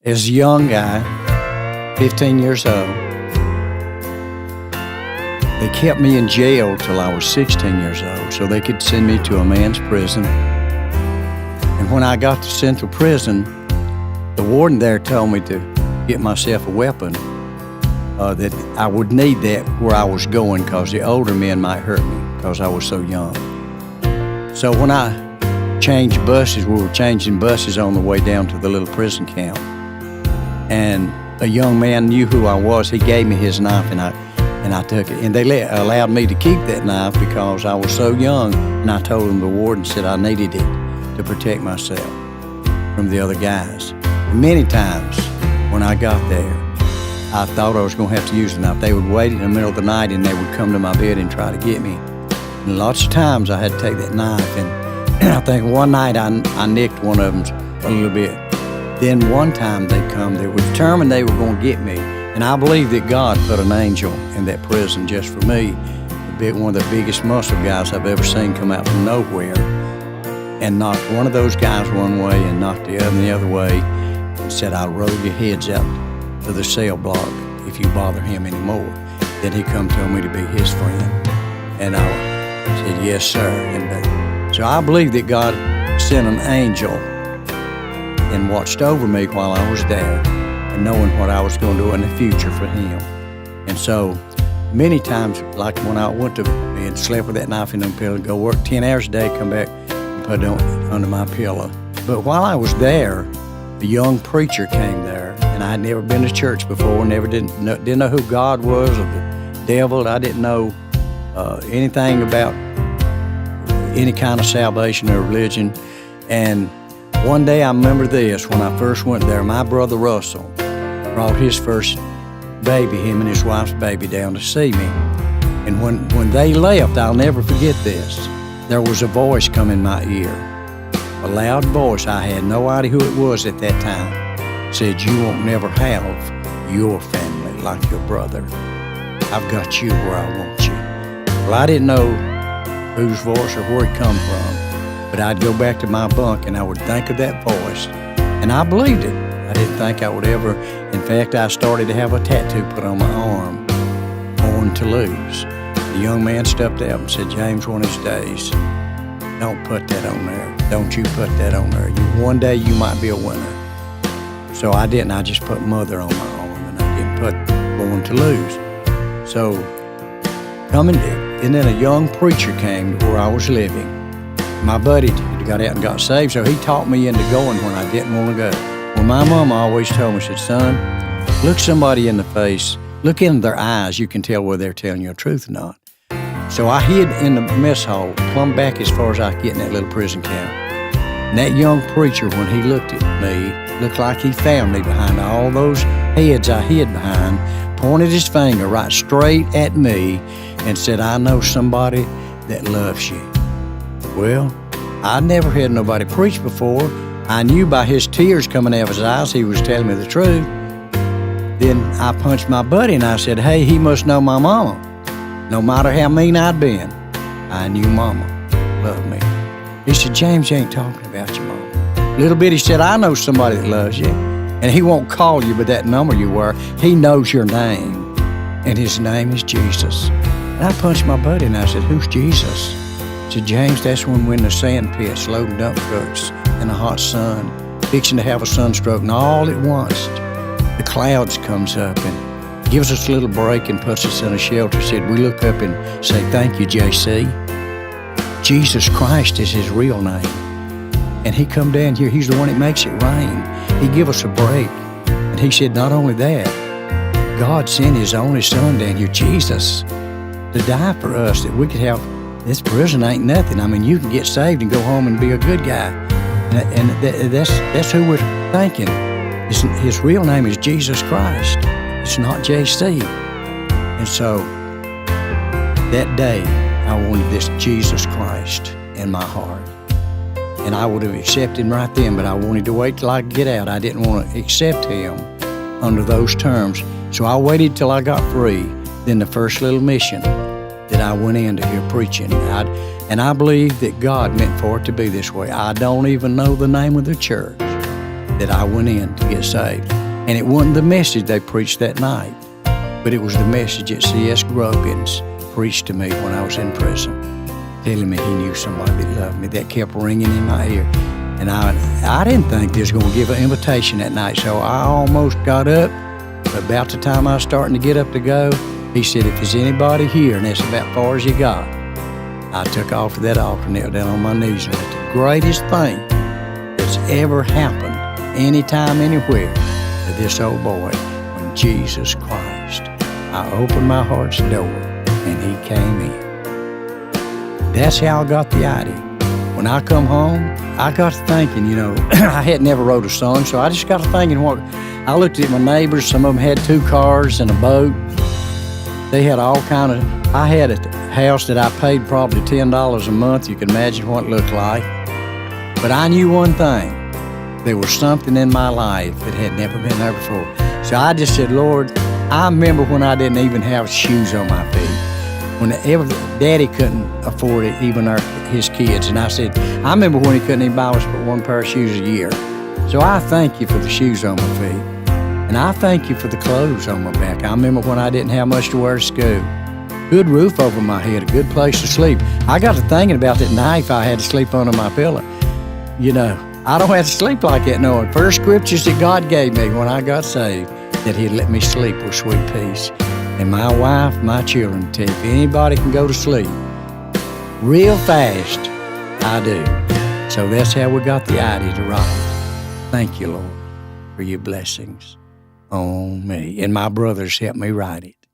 as a young guy, 15 years old. They kept me in jail till I was 16 years old so they could send me to a man's prison. And when I got to Central Prison, the warden there told me to get myself a weapon, that I would need that where I was going because the older men might hurt me because I was so young. So when I changed buses, we were changing buses on the way down to the little prison camp. And a young man knew who I was. He gave me his knife and I took it. And they allowed me to keep that knife because I was so young. And I told them, the warden said I needed it to protect myself from the other guys. And many times when I got there, I thought I was going to have to use the knife. They would wait in the middle of the night and they would come to my bed and try to get me. And lots of times I had to take that knife. And I think one night I nicked one of them a little bit. Then one time they come, they were determined they were going to get me. And I believe that God put an angel in that prison just for me. One of the biggest muscle guys I've ever seen come out from nowhere and knocked one of those guys one way and knocked the other way and said, "I'll roll your heads out to the cell block if you bother him anymore." Then he come told me to be his friend. And I said, "Yes, sir." So I believe that God sent an angel and watched over me while I was there, and knowing what I was going to do in the future for him. And so many times, like when I went to bed, slept with that knife in the pillow, go work 10 hours a day, come back and put it under my pillow. But while I was there, a young preacher came there, and I had never been to church before, didn't know who God was or the devil. I didn't know anything about any kind of salvation or religion. And one day I remember this, when I first went there, my brother Russell brought his first baby, him and his wife's baby, down to see me. And when they left, I'll never forget this, there was a voice come in my ear, a loud voice. I had no idea who it was at that time. Said, "You won't never have your family like your brother. I've got you where I want you." Well, I didn't know whose voice or where it come from, but I'd go back to my bunk and I would think of that voice, and I believed it. I didn't think I would ever. In fact, I started to have a tattoo put on my arm, "Born to Lose." The young man stepped out and said, "James, one of these days, don't put that on there. Don't you put that on there. One day you might be a winner." So I didn't. I just put Mother on my arm, and I didn't put "Born to Lose." So and then a young preacher came to where I was living. My buddy got out and got saved, so he taught me into going when I didn't want to go. Well, my mama always told me, she said, "Son, look somebody in the face, look into their eyes, you can tell whether they're telling you the truth or not." So I hid in the mess hall, plumbed back as far as I could get in that little prison camp. And that young preacher, when he looked at me, looked like he found me behind all those heads I hid behind, pointed his finger right straight at me and said, "I know somebody that loves you." Well, I'd never had nobody preach before. I knew by his tears coming out of his eyes he was telling me the truth. Then I punched my buddy and I said, "Hey, he must know my mama. No matter how mean I'd been, I knew mama loved me." He said, "James, you ain't talking about your mama." Little bitty said, "I know somebody that loves you, and he won't call you by that number you were. He knows your name, and his name is Jesus." And I punched my buddy and I said, "Who's Jesus?" He said, "James, that's when we're in the sand pits, loading dump trucks in the hot sun, fixing to have a sunstroke, and all at once the clouds comes up and gives us a little break and puts us in a shelter." Said, "We look up and say, 'Thank you, JC. Jesus Christ is his real name. And he come down here, he's the one that makes it rain. He give us a break." And he said, "Not only that, God sent his only son down here, Jesus, to die for us, that we could have, this prison ain't nothing. I mean, you can get saved and go home and be a good guy." And that's who we're thinking. His real name is Jesus Christ. It's not JC. And so that day, I wanted this Jesus Christ in my heart. And I would have accepted him right then, but I wanted to wait till I could get out. I didn't want to accept him under those terms. So I waited till I got free. Then the first little mission that I went in to hear preaching. And I believe that God meant for it to be this way. I don't even know the name of the church, that I went in to get saved. And it wasn't the message they preached that night, but it was the message that C.S. Grogan's preached to me when I was in prison, telling me he knew somebody that loved me. That kept ringing in my ear. And I didn't think they was going to give an invitation that night, so I almost got up. But about the time I was starting to get up to go, he said, if there's anybody here, and that's about far as you got, I took off to that altar, knelt down on my knees, and went, the greatest thing that's ever happened, anytime, anywhere, to this old boy, when Jesus Christ, I opened my heart's door, and he came in. That's how I got the idea. When I come home, I got to thinking, I had never wrote a song, so I just got to thinking I looked at my neighbors. Some of them had 2 cars and a boat. They had all kind of, I had a house that I paid probably $10 a month. You can imagine what it looked like. But I knew one thing. There was something in my life that had never been there before. So I just said, Lord, I remember when I didn't even have shoes on my feet. When Daddy couldn't afford it, even his kids. And I said, I remember when he couldn't even buy us but 1 pair of shoes a year. So I thank you for the shoes on my feet. And I thank you for the clothes on my back. I remember when I didn't have much to wear to school. Good roof over my head, a good place to sleep. I got to thinking about that night if I had to sleep under my pillow. I don't have to sleep like that knowing first scriptures that God gave me when I got saved, that he'd let me sleep with sweet peace. And my wife, my children, tell you, if anybody can go to sleep real fast, I do. So that's how we got the idea to write. Thank you, Lord, for your blessings on me. And my brothers helped me write it.